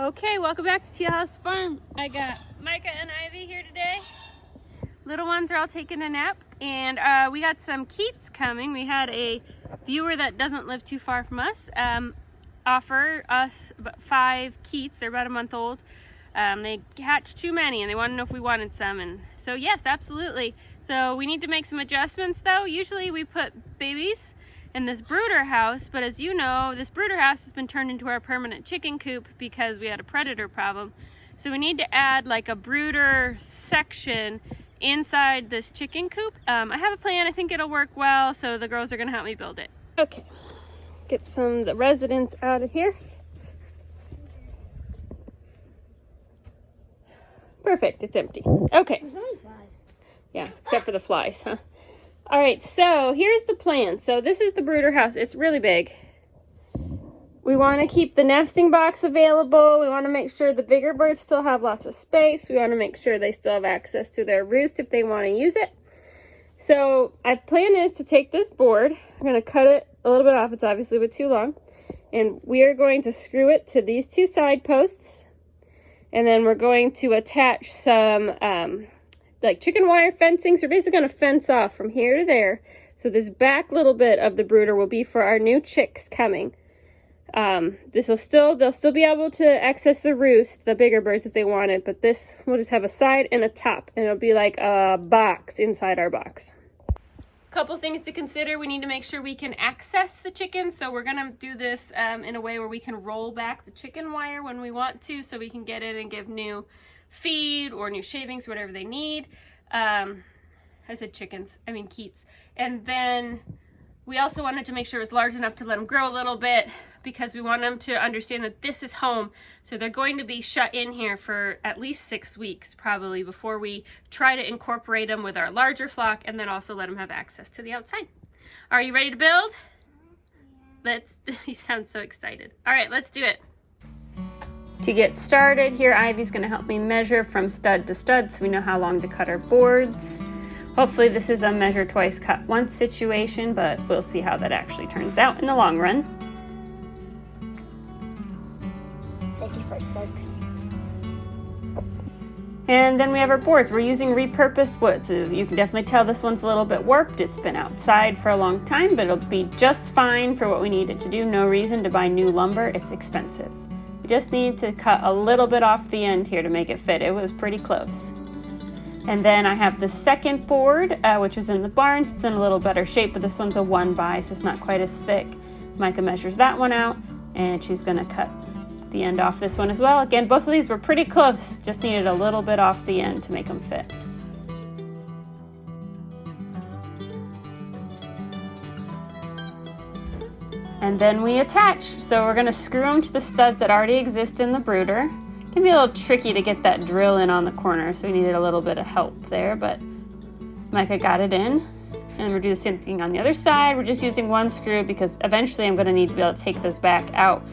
Okay, welcome back to Teal House Farm. I got Micah and Ivy here today. Little ones are all taking a nap, and we got some Keats coming. We had a viewer that doesn't live too far from us offer us 5 Keats. They're about a month old. They hatched too many, and they wanted to know if we wanted some, and so yes, absolutely. So we need to make some adjustments though. Usually we put babies in this brooder house, but as you know, this brooder house has been turned into our permanent chicken coop because we had a predator problem. So we need to add like a brooder section inside this chicken coop. I have a plan. I think it'll work well, so the girls are gonna help me build it. Okay, get some of the residents out of here. Perfect, it's empty. Okay. There's only flies. Yeah, except for the flies, huh? All right, so here's the plan. So this is the brooder house. It's really big. We want to keep the nesting box available. We want to make sure the bigger birds still have lots of space. We want to make sure they still have access to their roost if they want to use it. So my plan is to take this board. I'm going to cut it a little bit off. It's obviously a bit too long. And we are going to screw it to these 2 side posts. And then we're going to attach some like chicken wire fencing. So we're basically going to fence off from here to there. So this back little bit of the brooder will be for our new chicks coming. They'll still be able to access the roost, the bigger birds if they want it, but this will just have a side and a top, and it'll be like a box inside our box. Couple things to consider. We need to make sure we can access the chickens, so we're gonna do this in a way where we can roll back the chicken wire when we want to, so we can get in and give new feed or new shavings, whatever they need. I said chickens, I mean Keats. And then we also wanted to make sure it was large enough to let them grow a little bit, because we want them to understand that this is home. So they're going to be shut in here for at least 6 weeks probably before we try to incorporate them with our larger flock, and then also let them have access to the outside. Are you ready to build? You sound so excited. All right, let's do it. To get started here, Ivy's gonna help me measure from stud to stud so we know how long to cut our boards. Hopefully this is a measure twice, cut once situation, but we'll see how that actually turns out in the long run. And then we have our boards. We're using repurposed wood, so you can definitely tell this one's a little bit warped. It's been outside for a long time, but it'll be just fine for what we need it to do. No reason to buy new lumber. It's expensive. We just need to cut a little bit off the end here to make it fit. It was pretty close. And then I have the second board, which was in the barn. It's in a little better shape, but this one's a 1x, so it's not quite as thick. Micah measures that one out, and she's gonna cut the end off this one as well. Again, both of these were pretty close, just needed a little bit off the end to make them fit. And then we attach. So we're gonna screw them to the studs that already exist in the brooder. It can be a little tricky to get that drill in on the corner, so we needed a little bit of help there, but Micah got it in. And we'll do the same thing on the other side. We're just using 1 screw because eventually I'm gonna need to be able to take this back out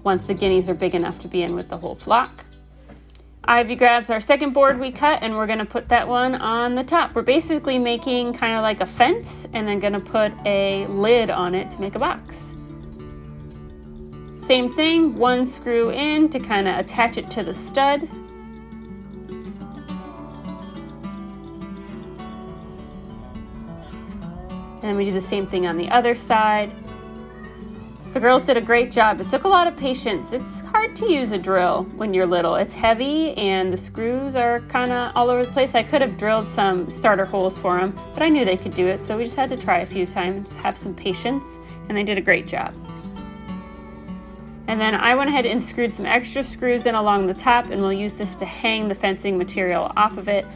once the guineas are big enough to be in with the whole flock. Ivy grabs our second board we cut, and we're gonna put that one on the top. We're basically making kind of like a fence and then gonna put a lid on it to make a box. Same thing, 1 screw in to kind of attach it to the stud. And then we do the same thing on the other side. The girls did a great job. It took a lot of patience. It's hard to use a drill when you're little. It's heavy and the screws are kind of all over the place. I could have drilled some starter holes for them, but I knew they could do it, so we just had to try a few times, have some patience, and they did a great job. And then I went ahead and screwed some extra screws in along the top, and we'll use this to hang the fencing material off of it.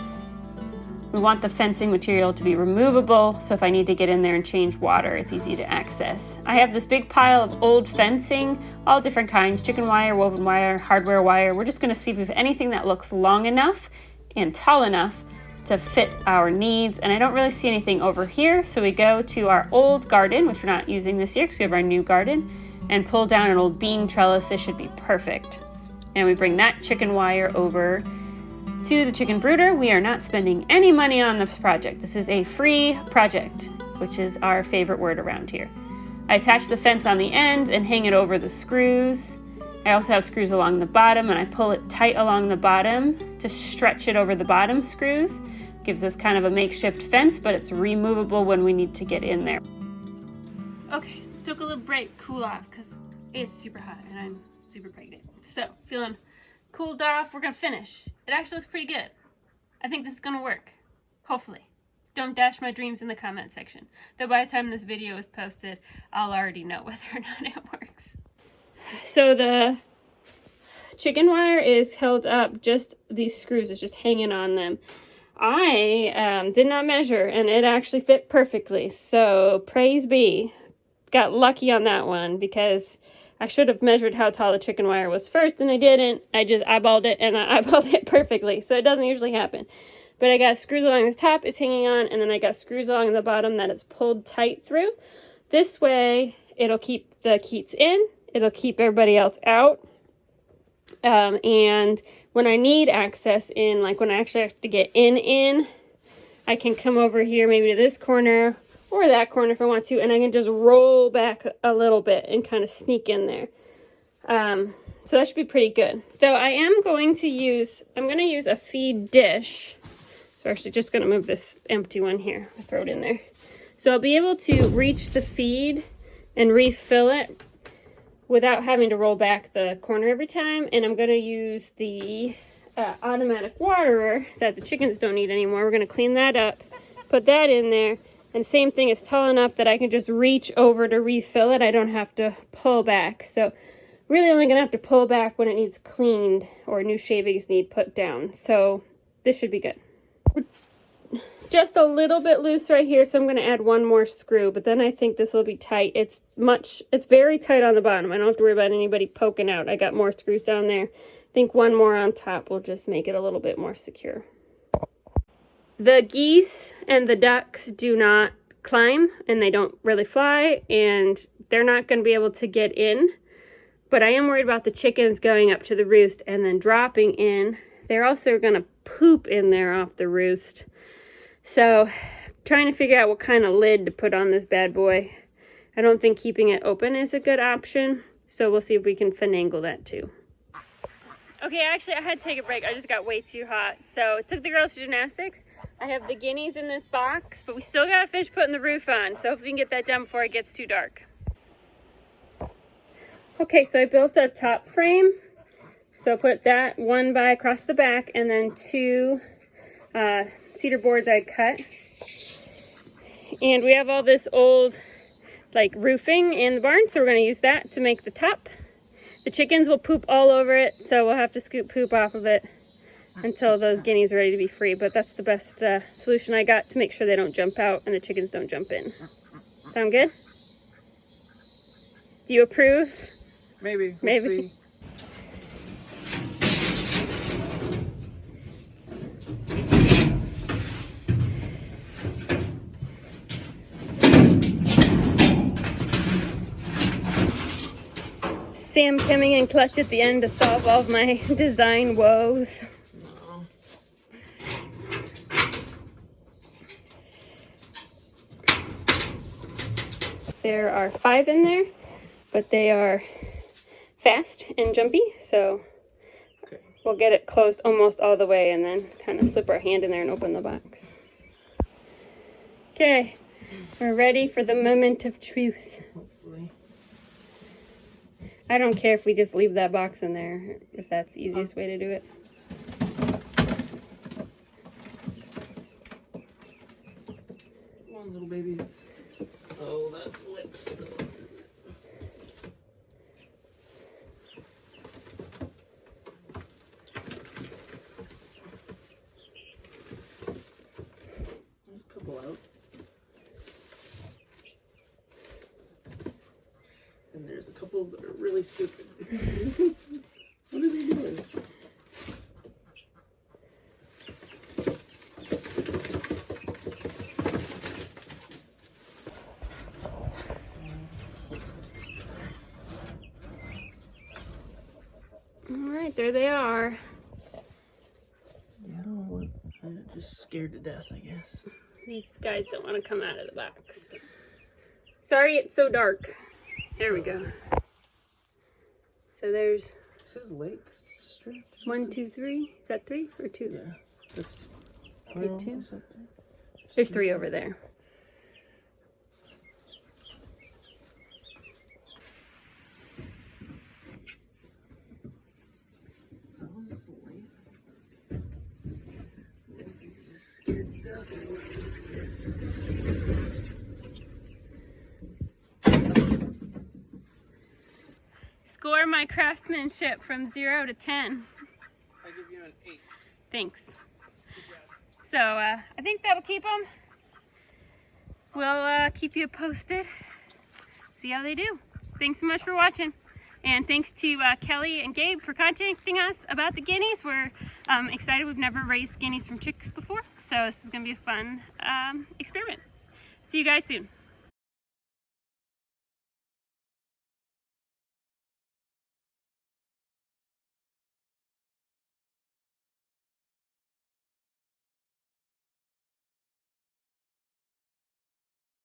We want the fencing material to be removable, so if I need to get in there and change water, it's easy to access. I have this big pile of old fencing, all different kinds, chicken wire, woven wire, hardware wire. We're just gonna see if we have anything that looks long enough and tall enough to fit our needs, and I don't really see anything over here, so we go to our old garden, which we're not using this year because we have our new garden, and pull down an old bean trellis. This should be perfect. And we bring that chicken wire over to the chicken brooder. We are not spending any money on this project. This is a free project, which is our favorite word around here. I attach the fence on the end and hang it over the screws, I also have screws along the bottom, and I pull it tight along the bottom to stretch it over the bottom screws. Gives us kind of a makeshift fence, but it's removable when we need to get in there. Okay, took a little break, cool off, because it's super hot and I'm super pregnant. So, feeling cooled off, we're gonna finish. It actually looks pretty good. I think this is gonna work, hopefully. Don't dash my dreams in the comment section. Though by the time this video is posted, I'll already know whether or not it works. So the chicken wire is held up, just these screws, it's just hanging on them. I did not measure, and it actually fit perfectly, so praise be. Got lucky on that one, because I should have measured how tall the chicken wire was first, and I didn't. I just eyeballed it, and I eyeballed it perfectly, so it doesn't usually happen. But I got screws along the top it's hanging on, and then I got screws along the bottom that it's pulled tight through. This way, it'll keep the Keats in, it'll keep everybody else out. And when I need access in, like when I actually have to get in, I can come over here maybe to this corner or that corner if I want to, and I can just roll back a little bit and kind of sneak in there. So that should be pretty good. So I'm going to use a feed dish. So I'm actually just going to move this empty one here, I'll throw it in there. So I'll be able to reach the feed and refill it without having to roll back the corner every time. And I'm going to use the automatic waterer that the chickens don't need anymore. We're going to clean that up, put that in there, and same thing, is tall enough that I can just reach over to refill it. I don't have to pull back. So really only going to have to pull back when it needs cleaned or new shavings need put down. So this should be good. Just a little bit loose right here, so I'm going to add one more screw, but then I think this will be tight. It's very tight on the bottom. I don't have to worry about anybody poking out. I got more screws down there. I think one more on top will just make it a little bit more secure. The geese and the ducks do not climb, and they don't really fly, and they're not going to be able to get in, but I am worried about the chickens going up to the roost and then dropping in. They're also going to poop in there off the roost. So, trying to figure out what kind of lid to put on this bad boy. I don't think keeping it open is a good option, so we'll see if we can finagle that too. Okay, actually I had to take a break. I just got way too hot. So, took the girls to gymnastics. I have the guineas in this box, but we still got to finish putting the roof on, so if we can get that done before it gets too dark. Okay, so I built a top frame. So I put that one by across the back, and then two cedar boards I cut. And we have all this old like roofing in the barn, so we're going to use that to make the top. The chickens will poop all over it, so we'll have to scoop poop off of it until those guineas are ready to be free. But that's the best solution I got to make sure they don't jump out and the chickens don't jump in. Sound good? Do you approve? Maybe. Maybe. We'll see. Sam coming in clutch at the end to solve all of my design woes. There are 5 in there, but they are fast and jumpy, so we'll get it closed almost all the way and then kind of slip our hand in there and open the box. Okay, we're ready for the moment of truth. Hopefully. I don't care if we just leave that box in there, if that's the easiest way to do it. Come on, little babies. Oh, that lip's still. There's a couple out. And there's a couple that are really stupid. What are they doing? Alright, there they are. Yeah, I don't know what. I'm just scared to death, I guess. These guys don't want to come out of the box. Sorry it's so dark. There we go. So there's This is Lake Street. 1, 2, 3. Is that 3 or 2? Yeah. That's, Okay, well, 2. is that three? There's 3 over there. That one's Lake. Lake is scared to death. Score my craftsmanship from 0 to 10. I give you an 8. Thanks. So I think that'll keep them. We'll keep you posted. See how they do. Thanks so much for watching. And thanks to Kelly and Gabe for contacting us about the guineas. We're excited. We've never raised guineas from chicks before. So this is going to be a fun experiment. See you guys soon.